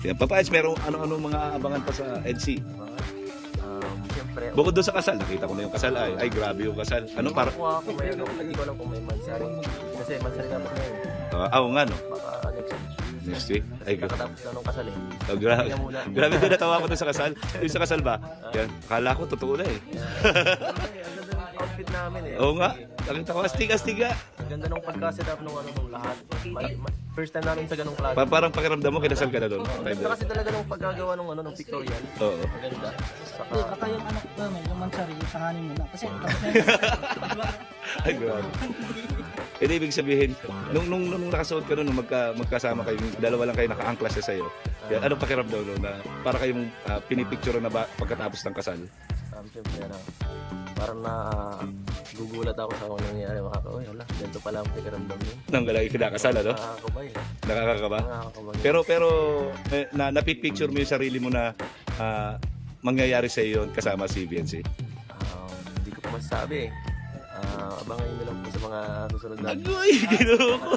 Yan, Papa Eds, meron ano-ano mga abangan pa sa EDC? Siyempre, Bukod doon sa kasal, nakita ko na yung kasal. Ay grabe yung kasal. Ano para? kuha ako may ano, hindi ko alam kung may mansari. Kasi mansari dapat ngayon. Oo nga no. Baka next week. Next week. Ay, Nakatapos na nung kasal eh. grabe. Tingnan muna. Grabe doon natawa ko doon sa kasal. Yung sa kasal ba? Yan. Akala ko totoo na eh. Ang ganda ng outfit namin eh. Oo nga. Nakita ko astig-astiga. Ang ganda nung pagka-set up nung ano nung lahat. First time namin sa ganung klase. Parang pakiramdam mo kinasal ka na doon. Ganda kasi talaga nung paggagawa nung ano nung pictorial. Oo. Ang ganda. Saka Hindi, baka yung anak ko, yung mansari, yung sa honeymoon na. Kasi tapos na yun. Ay, grabe. Ito ibig sabihin, nung nakasuot ka nun, nung magkasama kayo, yung dalawa lang kayo naka-angklas sa sayo, anong pakiramdam nun na para kayong pinipicture na ba pagkatapos ng kasal? siyempre na parang na gugulat ako sa kung nangyayari. Uy, hala, ganito pala ang pakiramdam nun. Nang galagi kinakasal, ano? Nakakabay. Nakakakaba? Nakakabay. Pero napipicture mo yung sarili mo na mangyayari sa iyo yun kasama si BNC? Hindi ko pa masasabi eh. Abangan nyo lang po sa mga susunod na. Agoy! Ginoo ko!